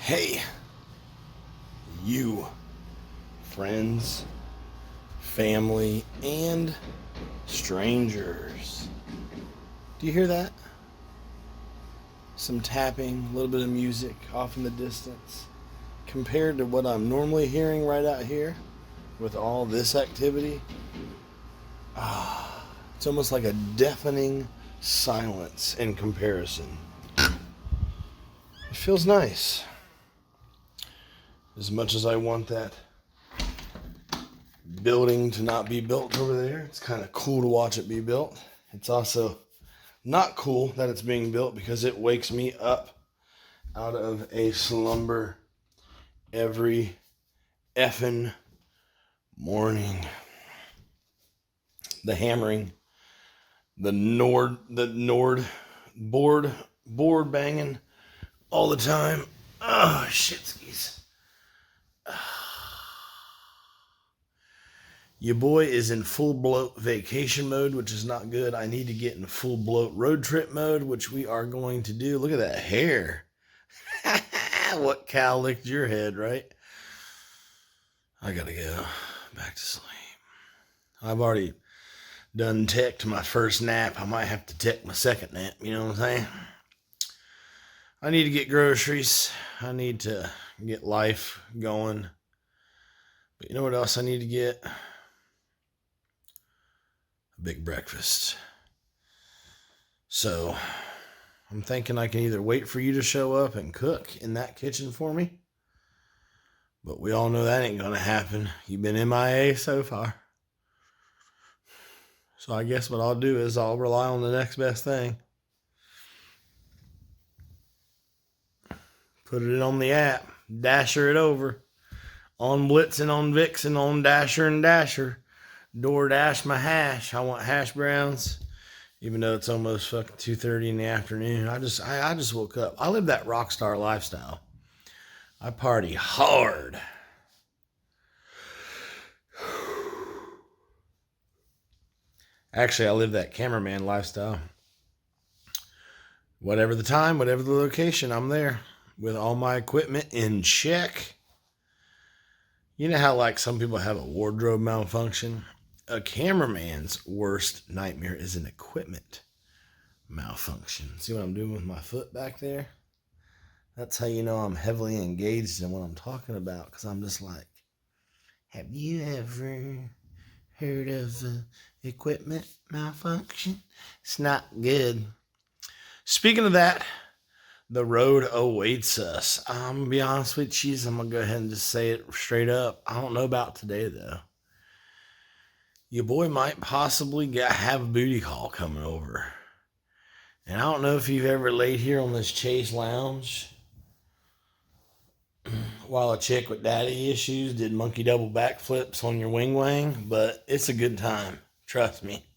Hey, you, friends, family, and strangers. Do you hear that? Some tapping, a little bit of music off in the distance. Compared to what I'm normally hearing right out here with all this activity, it's almost like a deafening silence in comparison. It feels nice. As much as I want that building to not be built over there, it's kind of cool to watch it be built. It's also not cool that it's being built because it wakes me up out of a slumber every effing morning. The hammering, the Nord board banging all the time. Oh, shitskis. Your boy is in full bloat vacation mode, which is not good. I need to get in full bloat road trip mode, which we are going to do. Look at that hair. What cow licked your head, right? I gotta go back to sleep. I've already done teched my first nap. I might have to tech my second nap, you know what I'm saying? I need to get groceries. I need to get life going. But you know what else I need to get? A big breakfast. So I'm thinking I can either wait for you to show up and cook in that kitchen for me, but we all know that ain't gonna happen. You've been MIA so far. So I guess what I'll do is I'll rely on the next best thing. Put it on the app, Dasher it over. On Blitzen, on Vixen, on Dasher and Dasher. DoorDash my hash. I want hash browns. Even though it's almost fucking 2:30 in the afternoon. I just woke up. I live that rock star lifestyle. I party hard. Actually, I live that cameraman lifestyle. Whatever the time, whatever the location, I'm there with all my equipment in check. You know how like some people have a wardrobe malfunction? A cameraman's worst nightmare is an equipment malfunction. See what I'm doing with my foot back there? That's how you know I'm heavily engaged in what I'm talking about, because I'm just like, have you ever heard of equipment malfunction? It's not good. Speaking of that, the road awaits us. I'm going to be honest with you. I'm going to go ahead and just say it straight up. I don't know about today, though. Your boy might possibly have a booty call coming over. And I don't know if you've ever laid here on this Chase Lounge while a chick with daddy issues did monkey double backflips on your wing wang, but it's a good time. Trust me.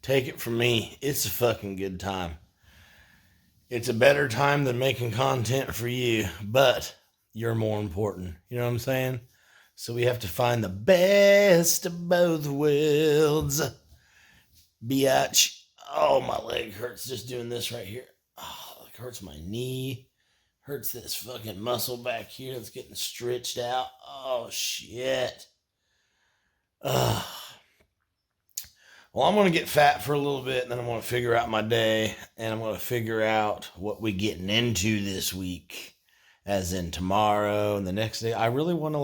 Take it from me. It's a fucking good time. It's a better time than making content for you, but you're more important. You know what I'm saying? So we have to find the best of both worlds. Biatch. Oh, my leg hurts just doing this right here. Oh, it hurts my knee. Hurts this fucking muscle back here that's getting stretched out. Oh, shit. Ugh. Well, I'm going to get fat for a little bit, and then I'm going to figure out my day, and I'm going to figure out what we're getting into this week, as in tomorrow and the next day. I really want to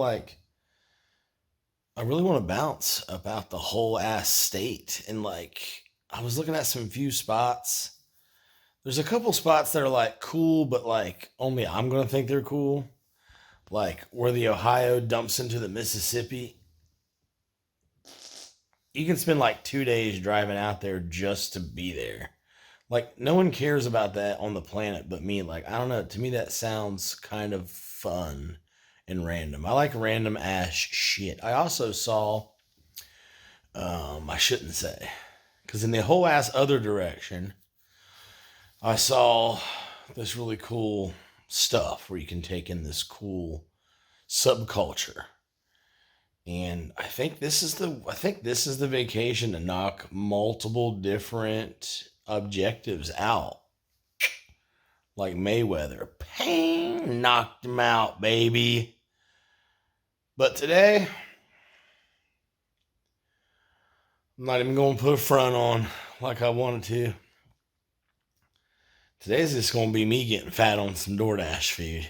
bounce about the whole ass state. And like, I was looking at some few spots. There's a couple spots that are like cool, but like only I'm going to think they're cool. Like where the Ohio dumps into the Mississippi. You can spend like 2 days driving out there just to be there. Like no one cares about that on the planet but me. Like, I don't know. To me, that sounds kind of fun and random. I like random ass shit. I also saw, I shouldn't say, because in the whole ass other direction, I saw this really cool stuff where you can take in this cool subculture. And I think this is the vacation to knock multiple different objectives out. like Mayweather. Pang, knocked him out, baby. But today, I'm not even going to put a front on like I wanted to. Today's just going to be me getting fat on some DoorDash food.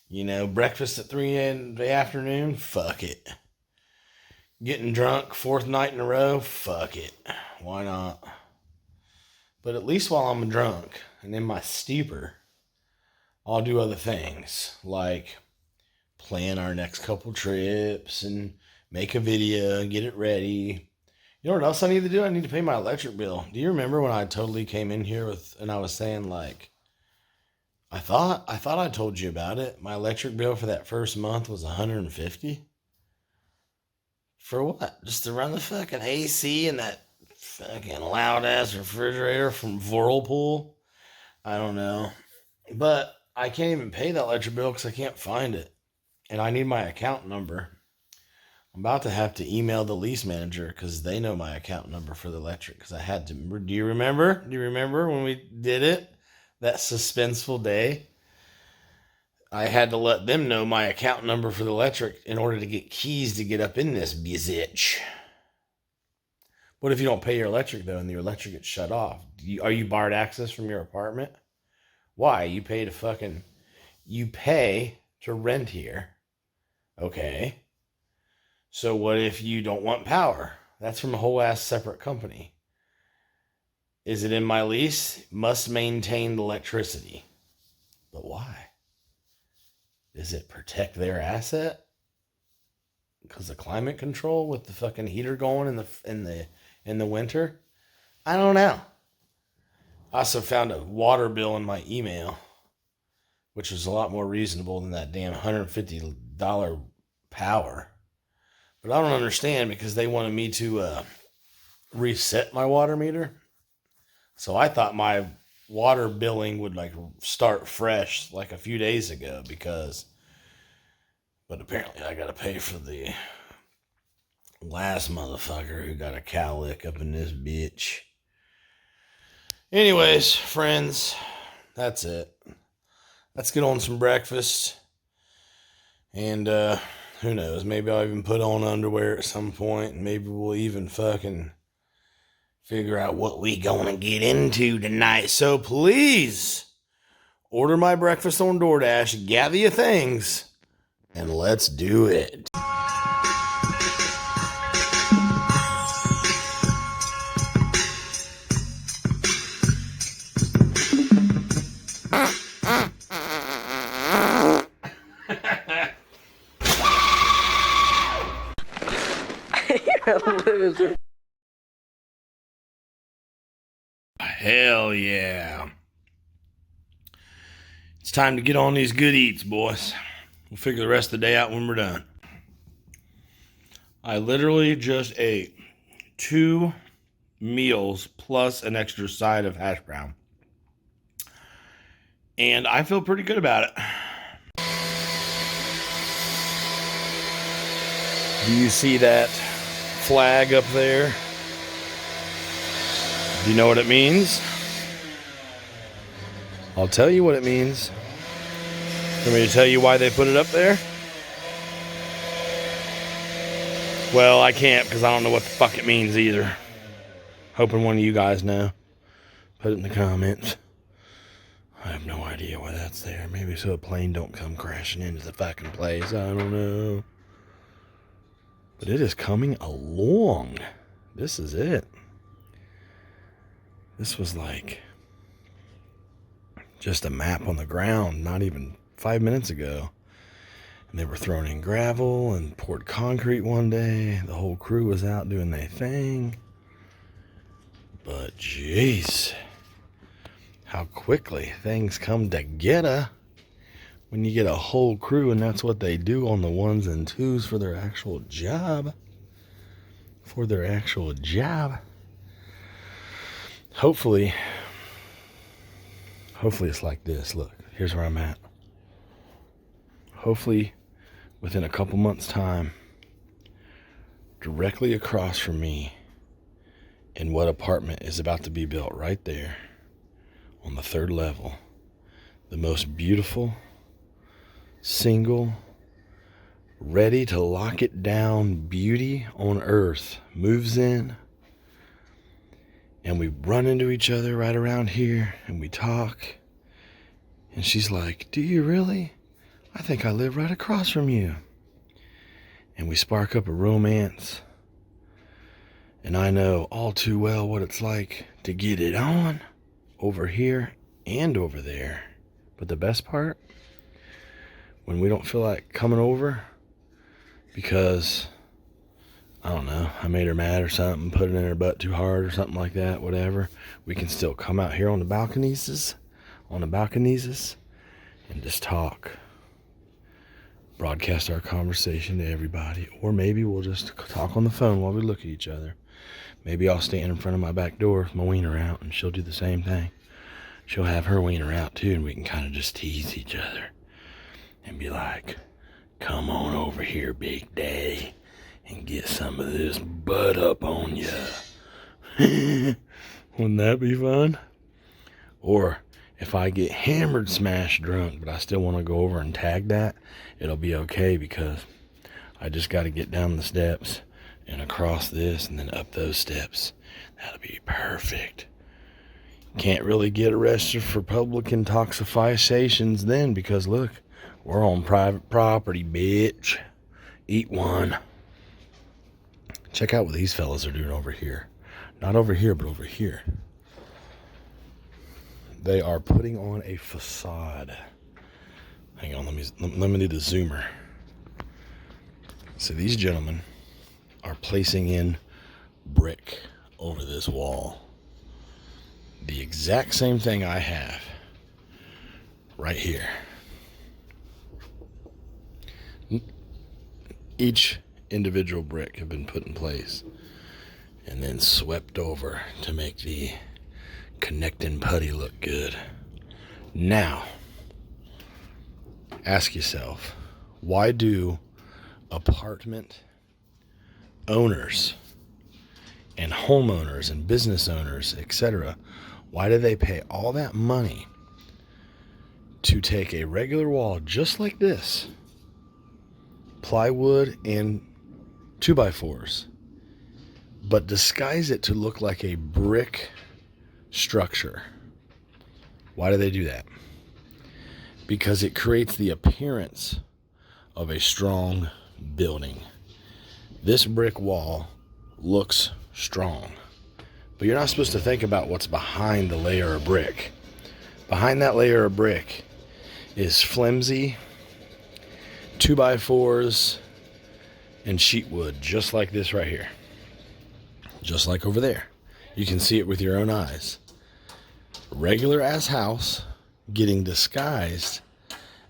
You know, breakfast at 3 in the afternoon, fuck it. Getting drunk, 4th night in a row, fuck it. Why not? But at least while I'm drunk and in my stupor, I'll do other things like plan our next couple trips and make a video and get it ready. You know what else I need to do? I need to pay my electric bill. Do you remember when I totally came in here and I was saying like, I thought I told you about it. My electric bill for that first month was $150. For what? Just to run the fucking AC and that fucking loud ass refrigerator from Whirlpool? I don't know. But I can't even pay that electric bill because I can't find it. And I need my account number. I'm about to have to email the lease manager because they know my account number for the electric because I had to. Do you remember? Do you remember when we did it? That suspenseful day? I had to let them know my account number for the electric in order to get keys to get up in this bitch. What if you don't pay your electric though and your electric gets shut off? Are you barred access from your apartment? Why? You pay to rent here. Okay. So what if you don't want power? That's from a whole ass separate company. Is it in my lease? Must maintain the electricity. But why? Does it protect their asset? Because of climate control with the fucking heater going in the winter? I don't know. I also found a water bill in my email, which was a lot more reasonable than that damn $150 power. But I don't understand because they wanted me to reset my water meter. So I thought my water billing would like start fresh like a few days ago but apparently I gotta pay for the last motherfucker who got a cowlick up in this bitch. Anyways, friends, that's it. Let's get on some breakfast. And who knows, maybe I'll even put on underwear at some point and maybe we'll even fucking figure out what we gonna get into tonight. So please order my breakfast on DoorDash, gather your things, and let's do it. You're a loser. Hell yeah. It's time to get on these good eats, boys. We'll figure the rest of the day out when we're done. I literally just ate 2 meals plus an extra side of hash brown. And I feel pretty good about it. Do you see that flag up there? Do you know what it means? I'll tell you what it means. Want me to tell you why they put it up there? Well, I can't because I don't know what the fuck it means either. Hoping one of you guys know. Put it in the comments. I have no idea why that's there. Maybe so a plane don't come crashing into the fucking place. I don't know. But it is coming along. This is it. This was like just a map on the ground not even 5 minutes ago. And they were throwing in gravel and poured concrete one day. The whole crew was out doing their thing. But jeez, how quickly things come together when you get a whole crew and that's what they do on the 1s and 2s for their actual job. Hopefully it's like this. Look, here's where I'm at. Hopefully within a couple months' time, directly across from me in what apartment is about to be built right there on the 3rd level, the most beautiful, single, ready to lock it down beauty on earth moves in, and we run into each other right around here and we talk, and she's like, "Do you really? I think I live right across from you." And we spark up a romance, and I know all too well what it's like to get it on over here and over there. But the best part, when we don't feel like coming over because, I don't know, I made her mad or something, put it in her butt too hard or something like that, whatever, we can still come out here on the balconies, and just talk. Broadcast our conversation to everybody. Or maybe we'll just talk on the phone while we look at each other. Maybe I'll stand in front of my back door with my wiener out, and she'll do the same thing. She'll have her wiener out too, and we can kind of just tease each other and be like, "Come on over here, Big Daddy, and get some of this butt up on ya." Wouldn't that be fun? Or if I get hammered, smash drunk, but I still want to go over and tag that, it'll be okay, because I just got to get down the steps and across this and then up those steps. That'll be perfect. Can't really get arrested for public intoxications then, because look, we're on private property, bitch. Eat one. Check out what these fellas are doing over here. Not over here, but over here. They are putting on a facade. Hang on, let me do the zoomer. So these gentlemen are placing in brick over this wall. The exact same thing I have right here. Each individual brick have been put in place and then swept over to make the connecting putty look good. Now, ask yourself, why do apartment owners and homeowners and business owners, etc., why do they pay all that money to take a regular wall just like this, plywood and 2x4s, but disguise it to look like a brick structure? Why do they do that? Because it creates the appearance of a strong building. This brick wall looks strong, but you're not supposed to think about what's behind the layer of brick. Behind that layer of brick is flimsy 2x4s and sheet wood, just like this right here, just like over there. You can see it with your own eyes. Regular ass house getting disguised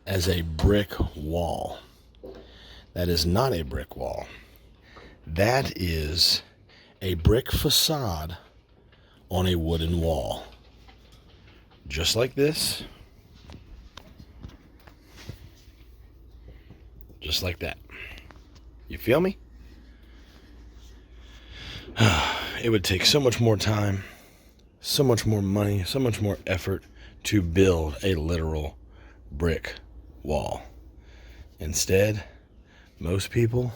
as a brick wall. That is not a brick wall. That is a brick facade on a wooden wall. Just like this. Just like that. You feel me? It would take so much more time, so much more money, so much more effort to build a literal brick wall. Instead, most people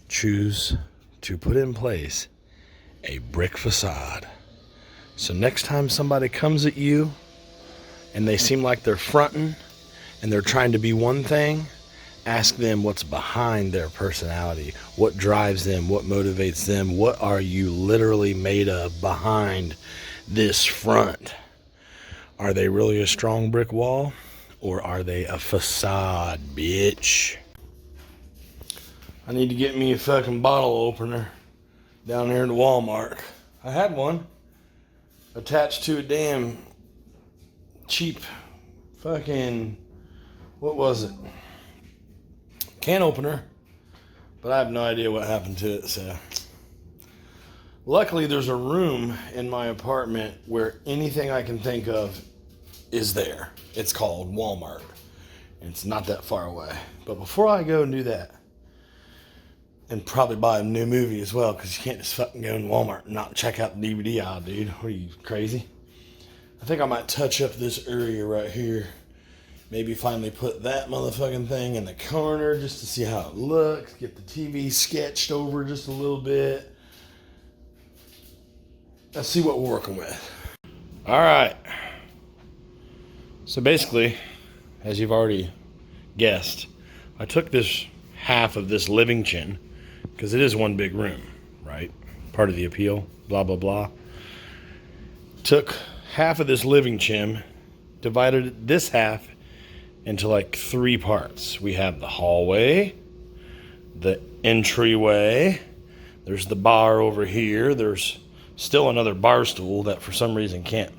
choose to put in place a brick facade. So next time somebody comes at you and they seem like they're fronting and they're trying to be one thing, ask them what's behind their personality. What drives them? What motivates them? What are you literally made of behind this front? Are they really a strong brick wall, or are they a facade, bitch? I need to get me a fucking bottle opener down there at Walmart. I had one attached to a damn cheap fucking, what was it? Can opener, but I have no idea what happened to it. So luckily there's a room in my apartment where anything I can think of is there. It's called Walmart, and it's not that far away. But before I go and do that, and probably buy a new movie as well, because you can't just fucking go in Walmart and not check out the DVD aisle, dude. What are you, crazy? I think I might touch up this area right here Maybe finally put that motherfucking thing in the corner just to see how it looks. Get the TV sketched over just a little bit. Let's see what we're working with. All right. So basically, as you've already guessed, I took this half of this living chin, because it is one big room, right? Part of the appeal, blah, blah, blah. Took half of this living chin, divided this half into like 3 parts. We have the hallway, the entryway, there's the bar over here, there's still another bar stool that for some reason can't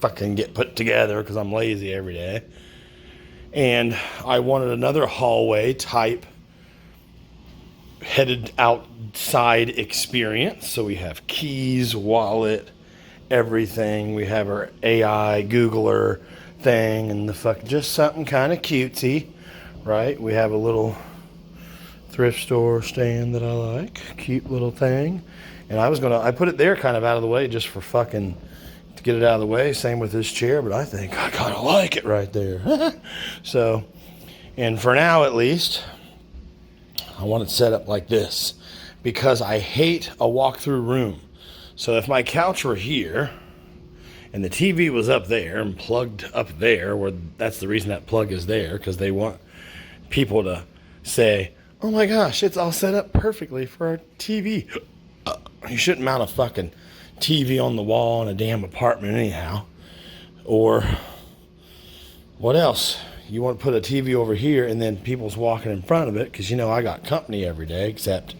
fucking get put together because I'm lazy every day. And I wanted another hallway type headed outside experience. So we have keys, wallet, everything. We have our AI Googler thing and just something kind of cutesy, right? We have a little thrift store stand that I like, cute little thing. And I put it there kind of out of the way just for fucking to get it out of the way. Same with this chair, but I think I kind of like it right there. So, and for now at least, I want it set up like this because I hate a walk-through room. So if my couch were here and the TV was up there and plugged up there, where that's the reason that plug is there, because they want people to say, oh my gosh, it's all set up perfectly for our TV. You shouldn't mount a fucking TV on the wall in a damn apartment anyhow. Or what else? You want to put a TV over here and then people's walking in front of it, because you know I got company every day, except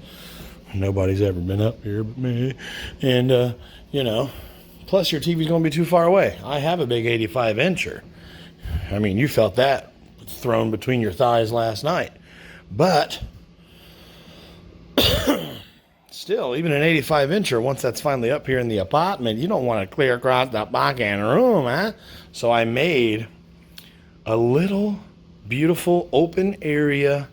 nobody's ever been up here but me. And, plus your TV's going to be too far away. I have a big 85-incher. I mean, you felt that thrown between your thighs last night. But still, even an 85-incher, once that's finally up here in the apartment, you don't want to clear across the fucking room, huh? So I made a little beautiful open area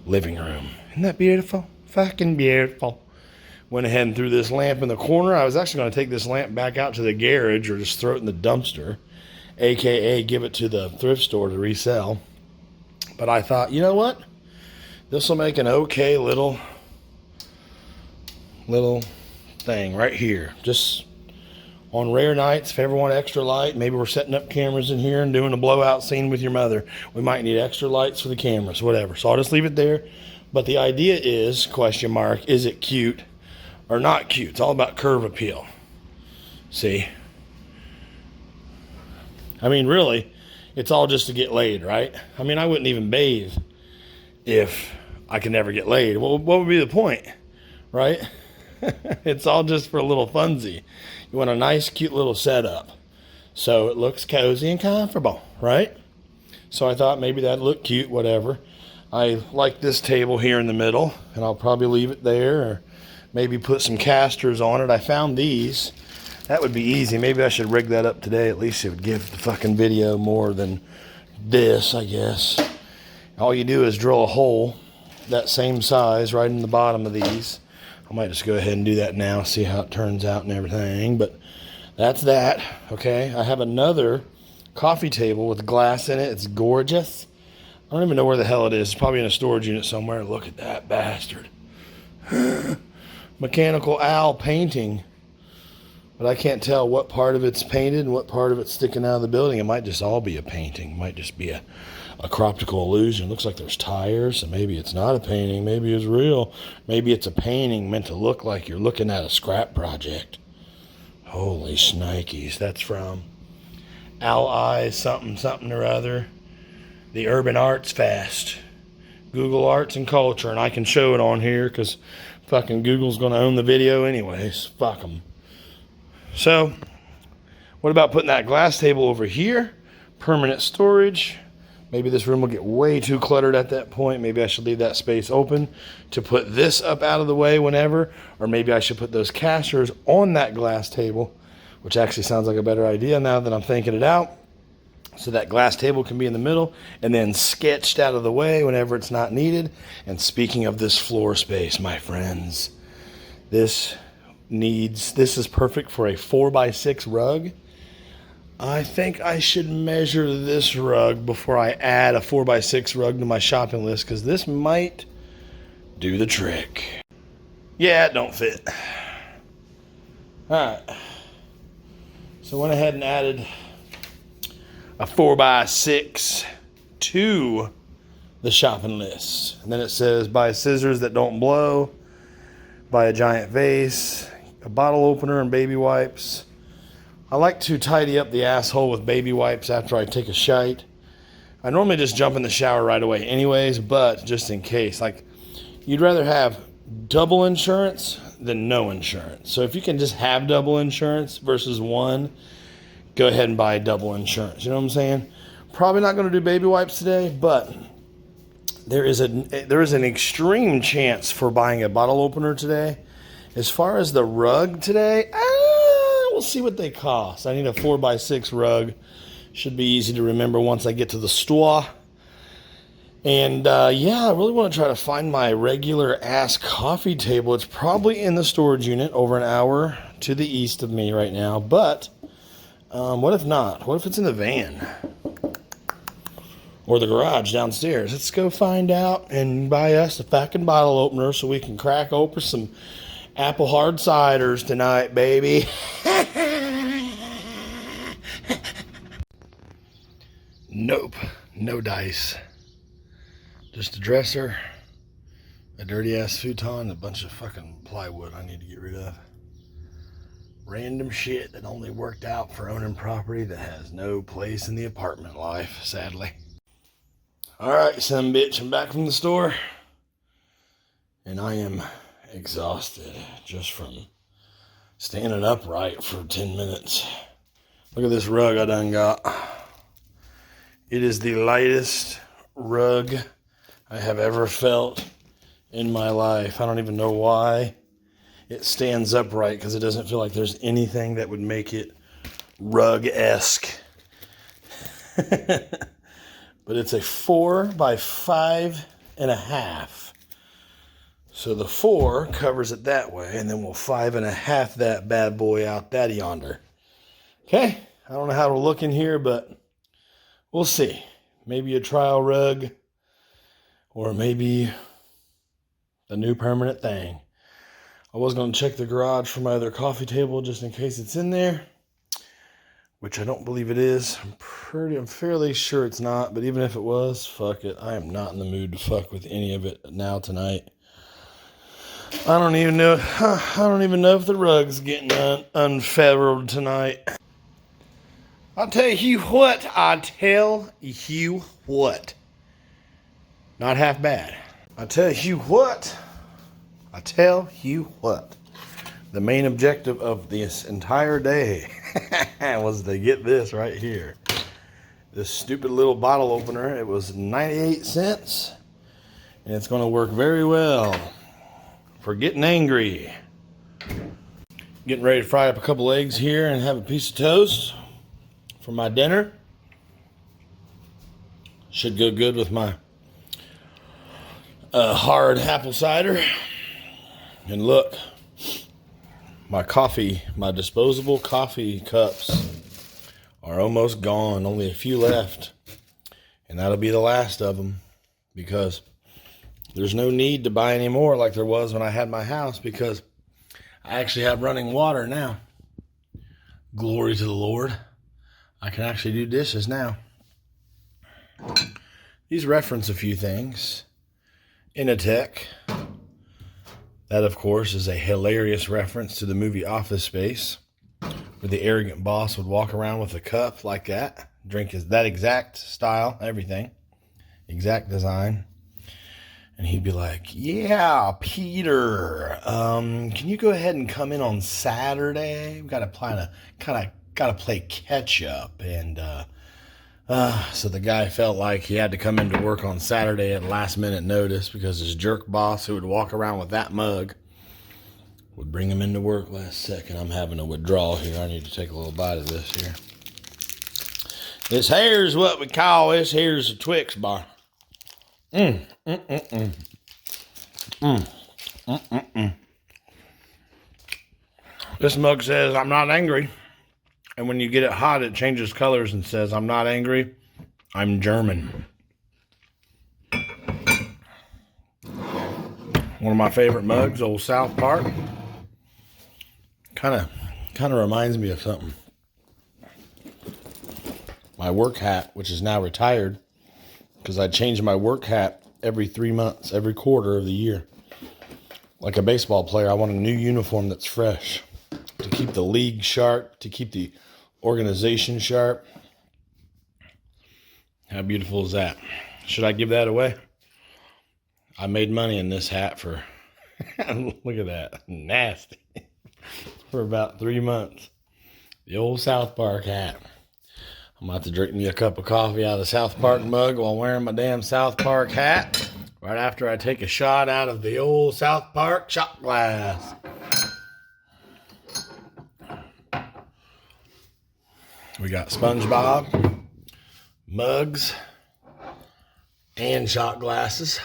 living room. Isn't that beautiful? Fucking beautiful. Went ahead and threw this lamp in the corner. I was actually going to take this lamp back out to the garage or just throw it in the dumpster, aka give it to the thrift store to resell. But I thought, you know what? This will make an okay little thing right here. Just on rare nights, if ever want extra light, maybe we're setting up cameras in here and doing a blowout scene with your mother. We might need extra lights for the cameras, whatever. So I'll just leave it there. But the idea is, question mark, is it cute or not cute? It's all about curve appeal. See? I mean, really, it's all just to get laid, right? I mean, I wouldn't even bathe if I could never get laid. Well, what would be the point, right? It's all just for a little funsy. You want a nice, cute little setup so it looks cozy and comfortable, right? So I thought maybe that'd look cute, whatever. I like this table here in the middle, and I'll probably leave it there or maybe put some casters on it. I found these. That would be easy. Maybe I should rig that up today. At least it would give the fucking video more than this, I guess. All you do is drill a hole that same size right in the bottom of these. I might just go ahead and do that now, see how it turns out and everything. But that's that, okay? I have another coffee table with glass in it. It's gorgeous. I don't even know where the hell it is. It's probably in a storage unit somewhere. Look at that bastard. Mechanical owl painting. But I can't tell what part of it's painted and what part of it's sticking out of the building. It might just all be a painting. It might just be a optical illusion. It looks like there's tires, so maybe it's not a painting. Maybe it's real. Maybe it's a painting meant to look like you're looking at a scrap project. Holy shnikes. That's from Owl Eyes something or other. The Urban Arts Fest. Google Arts and Culture. And I can show it on here because fucking Google's going to own the video anyways. Fuck them. So, what about putting that glass table over here? Permanent storage. Maybe this room will get way too cluttered at that point. Maybe I should leave that space open to put this up out of the way whenever. Or maybe I should put those casters on that glass table, which actually sounds like a better idea now that I'm thinking it out. So that glass table can be in the middle and then sketched out of the way whenever it's not needed. And speaking of this floor space, my friends, this is perfect for a 4x6 rug. I think I should measure this rug before I add a 4x6 rug to my shopping list, because this might do the trick. Yeah, it don't fit. Alright. So I went ahead and added a 4x6 to the shopping list. And then it says, buy scissors that don't blow, buy a giant vase, a bottle opener, and baby wipes. I like to tidy up the asshole with baby wipes after I take a shite. I normally just jump in the shower right away anyways, but just in case. Like, you'd rather have double insurance than no insurance. So if you can just have double insurance versus one, go ahead and buy double insurance. You know what I'm saying? Probably not going to do baby wipes today, but there is an extreme chance for buying a bottle opener today. As far as the rug today, we'll see what they cost. I need a 4x6 rug. Should be easy to remember once I get to the store. And yeah, I really want to try to find my regular ass coffee table. It's probably in the storage unit over an hour to the east of me right now. But what if not? What if it's in the van? Or the garage downstairs? Let's go find out and buy us a fucking bottle opener so we can crack open some apple hard ciders tonight, baby. Nope, no dice. Just a dresser, a dirty ass futon, and a bunch of fucking plywood I need to get rid of. Random shit that only worked out for owning property that has no place in the apartment life, sadly. Alright, son bitch, I'm back from the store. And I am exhausted just from standing upright for 10 minutes. Look at this rug I done got. It is the lightest rug I have ever felt in my life. I don't even know why it stands upright, because it doesn't feel like there's anything that would make it rug-esque. But it's a 4x5.5. So the 4 covers it that way, and then we'll 5.5 that bad boy out that yonder. Okay, I don't know how it'll look in here, but we'll see. Maybe a trial rug, or maybe the new permanent thing. I was going to check the garage for my other coffee table just in case it's in there, which I don't believe it is. I'm fairly sure it's not, but even if it was, fuck it. I am not in the mood to fuck with any of it now tonight. I don't even know if the rug's getting unfeathered tonight. I'll tell you what. Not half bad. I tell you what. The main objective of this entire day was to get this right here. This stupid little bottle opener. It was 98 cents. And it's going to work very well for getting angry. Getting ready to fry up a couple eggs here and have a piece of toast for my dinner. Should go good with my hard apple cider. And look, my disposable coffee cups are almost gone. Only a few left. And that'll be the last of them, because there's no need to buy any more like there was when I had my house, because I actually have running water now. Glory to the Lord. I can actually do dishes now. These reference a few things. Initech. That, of course, is a hilarious reference to the movie Office Space, where the arrogant boss would walk around with a cup like that. Drink is that exact style, everything. Exact design. And he'd be like, yeah, Peter, can you go ahead and come in on Saturday? We've got to play catch up. And so the guy felt like he had to come into work on Saturday at last minute notice, because his jerk boss, who would walk around with that mug, would bring him into work last second. I'm having a withdrawal here. I need to take a little bite of this here. This here's what we call this. Here's a Twix bar. This mug says, I'm not angry. And when you get it hot, it changes colors and says, I'm not angry, I'm German. One of my favorite mugs, old South Park. Kind of reminds me of something. My work hat, which is now retired, because I change my work hat every 3 months, every quarter of the year. Like a baseball player, I want a new uniform that's fresh to keep the league sharp, to keep the organization sharp. How beautiful is that? Should I give that away? I made money in this hat for, look at that, nasty, for about 3 months. The old South Park hat. I'm about to drink me a cup of coffee out of the South Park mug while wearing my damn South Park hat. Right after I take a shot out of the old South Park shot glass. We got SpongeBob, mugs, and shot glasses.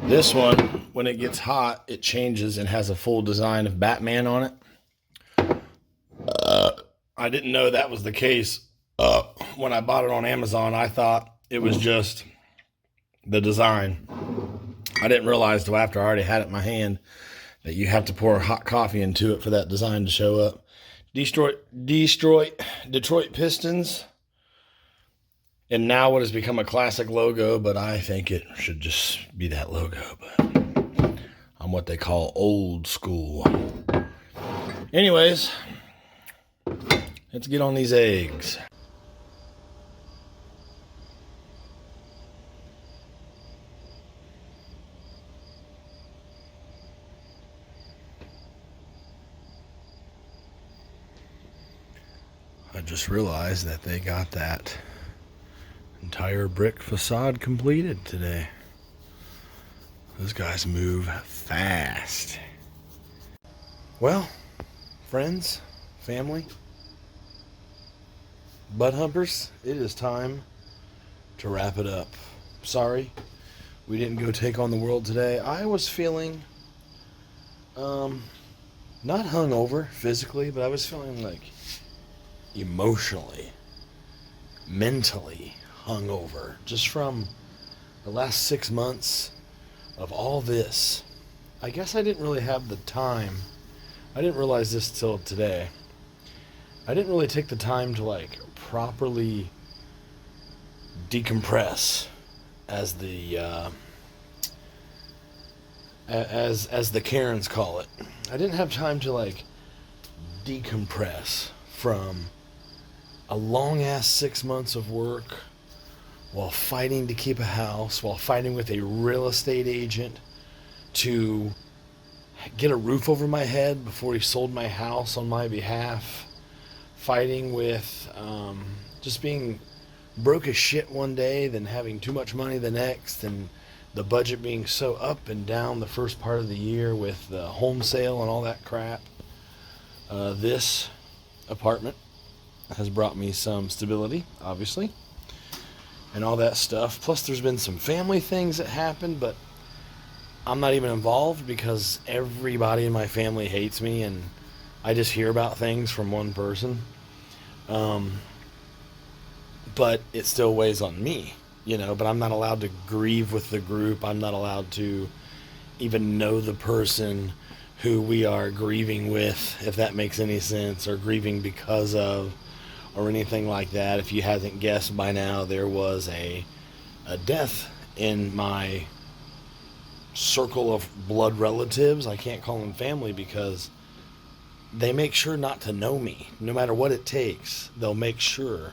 This one, when it gets hot, it changes and has a full design of Batman on it. I didn't know that was the case. When I bought it on Amazon, I thought it was just the design. I didn't realize till after I already had it in my hand that you have to pour hot coffee into it for that design to show up. Detroit Pistons. And now what has become a classic logo, but I think it should just be that logo. But I'm what they call old school. Anyways, let's get on these eggs. I just realized that they got that entire brick facade completed today. Those guys move fast. Well, friends, family, butt humpers, it is time to wrap it up. Sorry, we didn't go take on the world today. I was feeling, not hungover physically, but I was feeling like emotionally, mentally hungover, just from the last 6 months of all this. I guess I didn't really have the time. I didn't realize this till today. I didn't really take the time to like properly decompress, as the as the Karens call it. I didn't have time to like decompress from a long ass 6 months of work, while fighting to keep a house, while fighting with a real estate agent to get a roof over my head before he sold my house on my behalf, fighting with just being broke as shit one day, then having too much money the next, and the budget being so up and down the first part of the year with the home sale and all that crap. This apartment has brought me some stability, obviously, and all that stuff. Plus there's been some family things that happened, but I'm not even involved because everybody in my family hates me, and I just hear about things from one person. But it still weighs on me, but I'm not allowed to grieve with the group. I'm not allowed to even know the person who we are grieving with, if that makes any sense, or grieving because of, or anything like that. If you hasn't guessed by now, there was a death in my circle of blood relatives. I can't call them family because they make sure not to know me. No matter what it takes, they'll make sure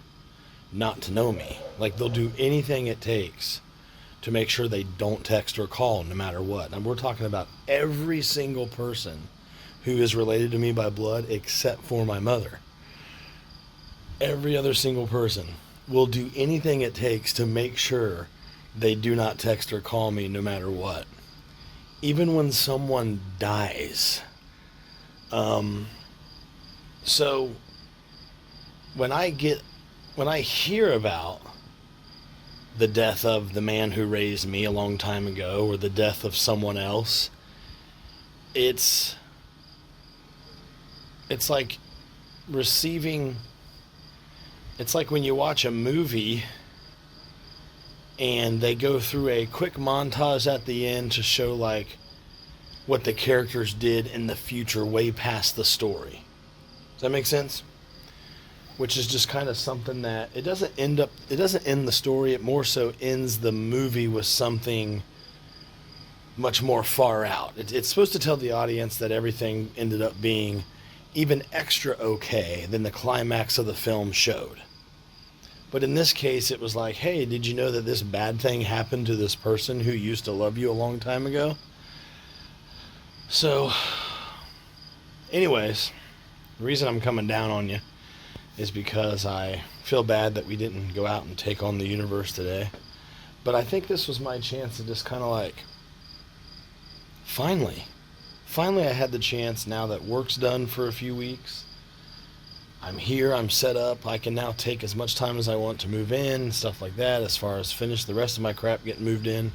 not to know me. Like, they'll do anything it takes to make sure they don't text or call, no matter what. And we're talking about every single person who is related to me by blood except for my mother. Every other single person will do anything it takes to make sure they do not text or call me, no matter what. Even when someone dies. So when I hear about the death of the man who raised me a long time ago, or the death of someone else, it's it's like receiving, it's like when you watch a movie and they go through a quick montage at the end to show like what the characters did in the future way past the story. Does that make sense? Which is just kind of something that it doesn't end the story, it more so ends the movie with something much more far out. It's supposed to tell the audience that everything ended up being even extra okay than the climax of the film showed. But in this case, it was like, hey, did you know that this bad thing happened to this person who used to love you a long time ago? So, anyways, the reason I'm coming down on you is because I feel bad that we didn't go out and take on the universe today. But I think this was my chance to just kind of like, finally I had the chance now that work's done for a few weeks. I'm here, I'm set up, I can now take as much time as I want to move in, stuff like that, as far as finish the rest of my crap getting moved in.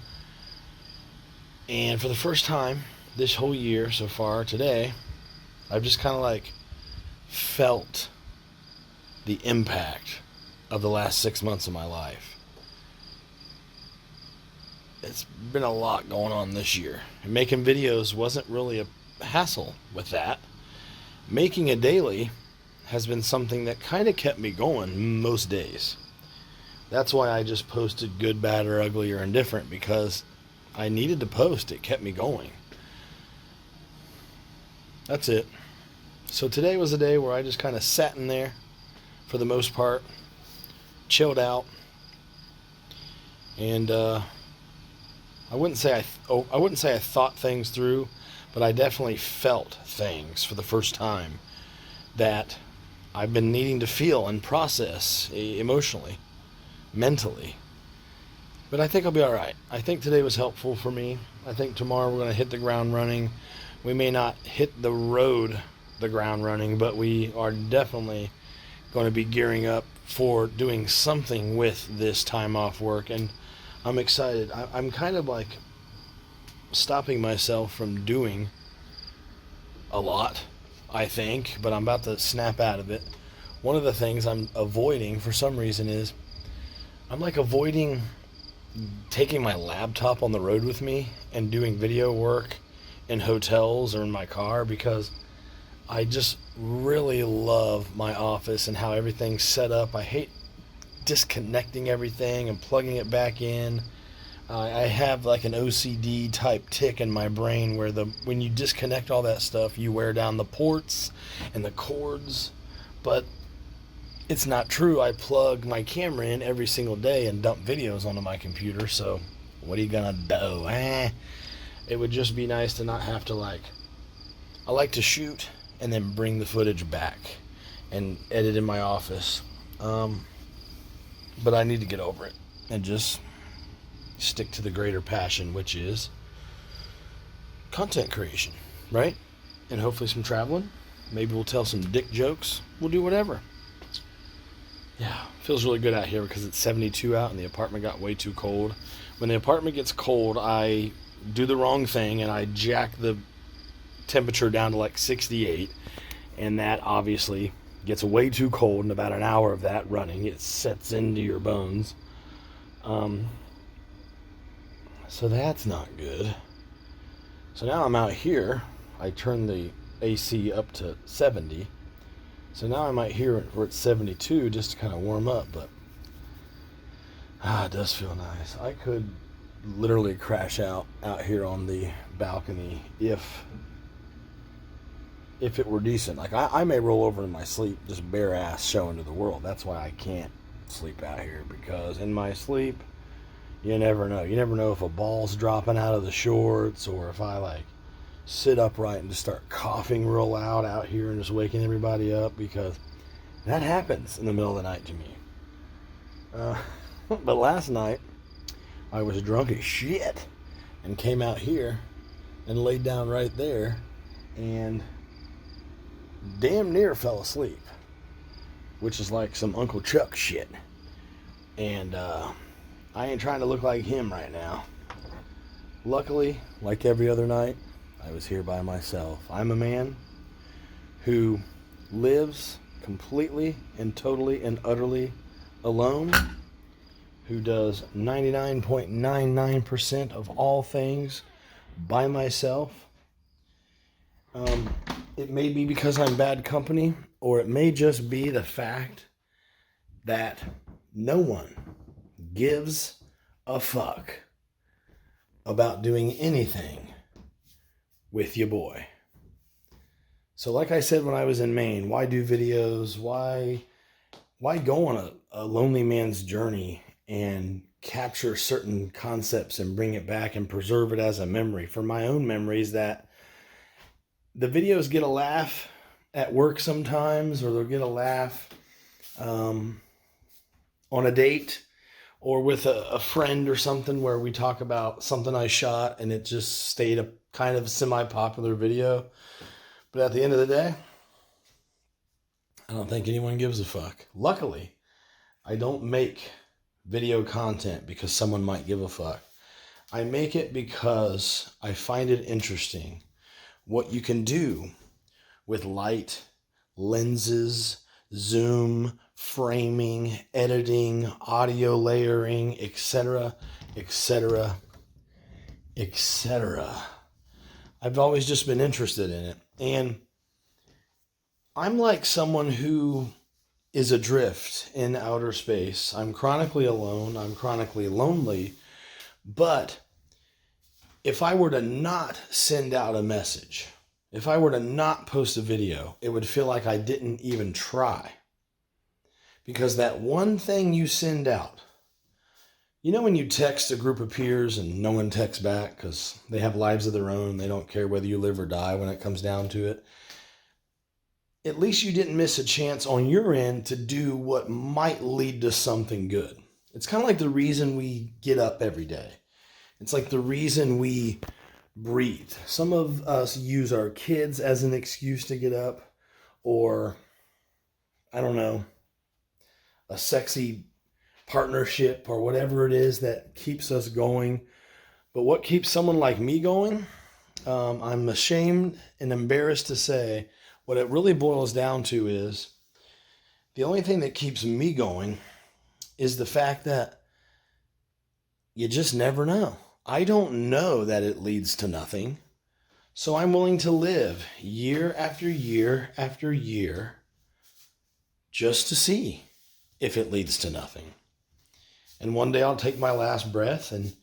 And for the first time this whole year so far today, I've just kind of like felt the impact of the last 6 months of my life. It's been a lot going on this year. And making videos wasn't really a hassle with that. Making a daily has been something that kind of kept me going most days. That's why I just posted good, bad, or ugly, or indifferent, because I needed to post. It kept me going. That's it. So today was a day where I just kind of sat in there for the most part, chilled out, and I wouldn't say I thought things through, but I definitely felt things for the first time that I've been needing to feel and process emotionally, mentally. But I think I'll be all right. I think today was helpful for me. I think tomorrow we're going to hit the ground running. We may not hit the ground running, but we are definitely going to be gearing up for doing something with this time off work, and I'm excited. I'm kind of like stopping myself from doing a lot, I think, but I'm about to snap out of it. One of the things I'm avoiding for some reason is I'm like avoiding taking my laptop on the road with me and doing video work in hotels or in my car, because I just really love my office and how everything's set up. I hate disconnecting everything and plugging it back in. I have like an OCD type tick in my brain where when you disconnect all that stuff, you wear down the ports and the cords. But it's not true. I plug my camera in every single day and dump videos onto my computer. So what are you gonna do? It would just be nice to not have to I like to shoot and then bring the footage back and edit in my office. But I need to get over it and just stick to the greater passion, which is content creation, right? And hopefully some traveling. Maybe we'll tell some dick jokes. We'll do whatever. Yeah, feels really good out here because it's 72 out and the apartment got way too cold. When the apartment gets cold, I do the wrong thing and I jack the temperature down to like 68, and that obviously gets way too cold. In about an hour of that running, it sets into your bones. So that's not good. So now I'm out here. I turned the AC up to 70. So now I'm out here where it's 72 just to kind of warm up, but it does feel nice. I could literally crash out here on the balcony if it were decent. Like I may roll over in my sleep, just bare ass showing to the world. That's why I can't sleep out here, because in my sleep, you never know. You never know if a ball's dropping out of the shorts, or if I sit upright and just start coughing real loud out here and just waking everybody up, because that happens in the middle of the night to me. But last night, I was drunk as shit and came out here and laid down right there and damn near fell asleep, which is like some Uncle Chuck shit. And I ain't trying to look like him right now. Luckily, like every other night, I was here by myself. I'm a man who lives completely and totally and utterly alone, who does 99.99% of all things by myself. It may be because I'm bad company, or it may just be the fact that no one gives a fuck about doing anything with your boy. So like I said when I was in Maine, why do videos? Why go on a lonely man's journey and capture certain concepts and bring it back and preserve it as a memory? For my own memories, that the videos get a laugh at work sometimes, or they'll get a laugh on a date or with a friend or something, where we talk about something I shot and it just stayed a kind of semi-popular video. But at the end of the day, I don't think anyone gives a fuck. Luckily, I don't make video content because someone might give a fuck. I make it because I find it interesting what you can do with light, lenses, zoom, framing, editing, audio layering, etc., etc., etc. I've always just been interested in it. And I'm like someone who is adrift in outer space. I'm chronically alone. I'm chronically lonely. But if I were to not send out a message, if I were to not post a video, it would feel like I didn't even try. Because that one thing you send out, you know when you text a group of peers and no one texts back because they have lives of their own, they don't care whether you live or die when it comes down to it? At least you didn't miss a chance on your end to do what might lead to something good. It's kind of like the reason we get up every day. It's like the reason we breathe. Some of us use our kids as an excuse to get up, or, I don't know, a sexy partnership or whatever it is that keeps us going. But what keeps someone like me going? I'm ashamed and embarrassed to say, what it really boils down to is the only thing that keeps me going is the fact that you just never know. I don't know that it leads to nothing. So I'm willing to live year after year after year just to see if it leads to nothing. And one day I'll take my last breath and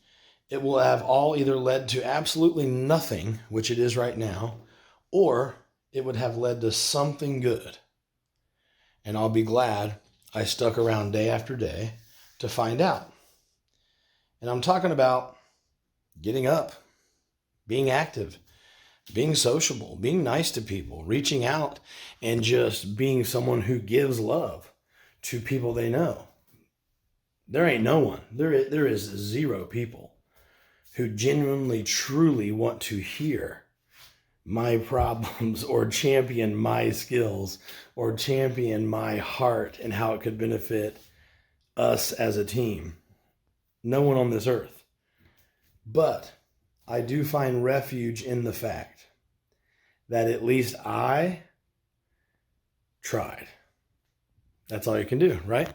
it will have all either led to absolutely nothing, which it is right now, or it would have led to something good. And I'll be glad I stuck around day after day to find out. And I'm talking about getting up, being active, being sociable, being nice to people, reaching out, and just being someone who gives love to people they know. There ain't no one. There is zero people who genuinely, truly want to hear my problems or champion my skills or champion my heart and how it could benefit us as a team. No one on this earth. But I do find refuge in the fact that at least I tried. That's all you can do, right?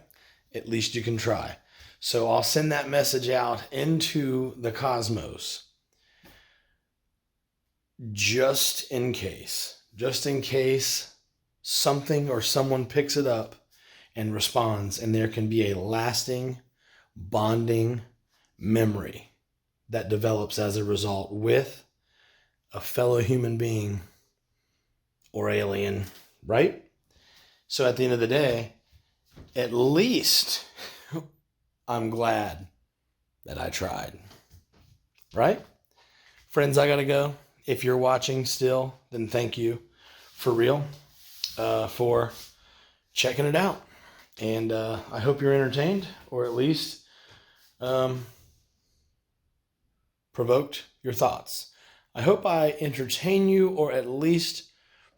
At least you can try. So I'll send that message out into the cosmos just in case something or someone picks it up and responds, and there can be a lasting, bonding memory that develops as a result with a fellow human being or alien, right? So at the end of the day, at least I'm glad that I tried, right? Friends, I gotta go. If you're watching still, then thank you for real for checking it out. And I hope you're entertained, or at least provoked your thoughts. I hope I entertain you, or at least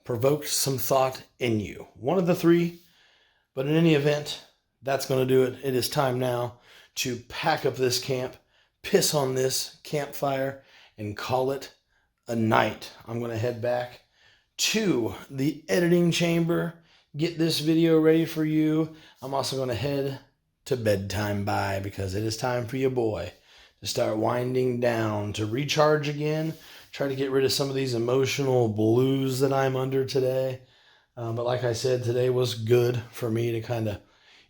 provoked some thought in you. One of the three, but in any event, that's going to do it. It is time now to pack up this camp, piss on this campfire, and call it a night. I'm going to head back to the editing chamber get this video ready for you. I'm also going to head to bedtime because it is time for your boy to start winding down, to recharge again, try to get rid of some of these emotional blues that I'm under today. But like I said, today was good for me to kind of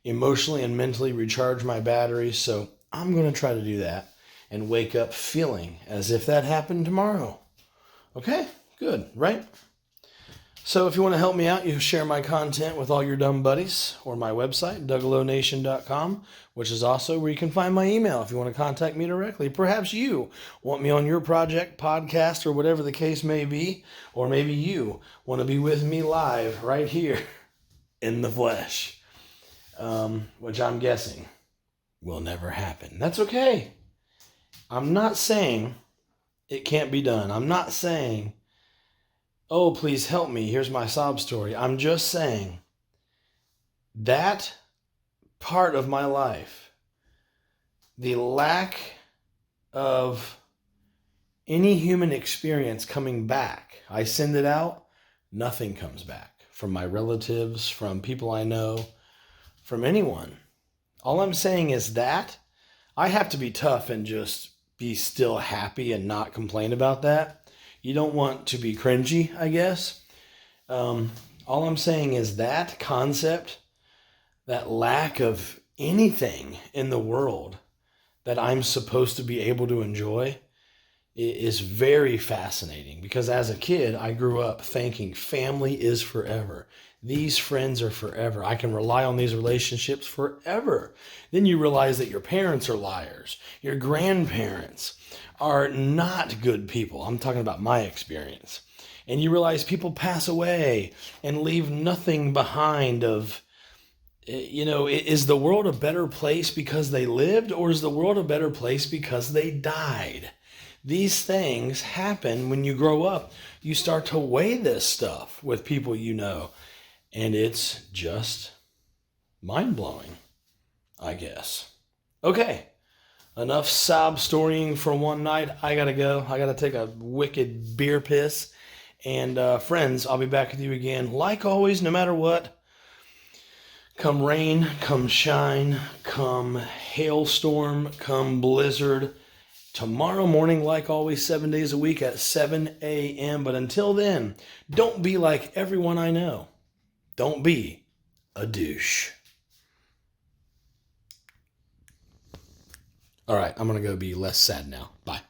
emotionally and mentally recharge my batteries. So I'm going to try to do that and wake up feeling as if that happened tomorrow. Okay, good, right? So if you want to help me out, you share my content with all your dumb buddies, or my website, dougalonation.com, which is also where you can find my email if you want to contact me directly. Perhaps you want me on your project, podcast, or whatever the case may be, or maybe you want to be with me live right here in the flesh, which I'm guessing will never happen. That's okay. I'm not saying it can't be done. I'm not saying, oh, please help me, here's my sob story. I'm just saying that part of my life, the lack of any human experience coming back, I send it out, nothing comes back from my relatives, from people I know, from anyone. All I'm saying is that I have to be tough and just be still happy and not complain about that. You don't want to be cringy, I guess. All I'm saying is that concept, that lack of anything in the world that I'm supposed to be able to enjoy is very fascinating, because as a kid, I grew up thinking family is forever. These friends are forever. I can rely on these relationships forever. Then you realize that your parents are liars. Your grandparents are not good people. I'm talking about my experience. And you realize people pass away and leave nothing behind of, is the world a better place because they lived, or is the world a better place because they died? These things happen when you grow up. You start to weigh this stuff with people you know. And it's just mind-blowing, I guess. Okay, enough sob storying for one night. I gotta go. I gotta take a wicked beer piss. And friends, I'll be back with you again. Like always, no matter what. Come rain, come shine, come hailstorm, come blizzard. Tomorrow morning, like always, 7 days a week at 7 a.m. But until then, don't be like everyone I know. Don't be a douche. All right, I'm going to go be less sad now. Bye.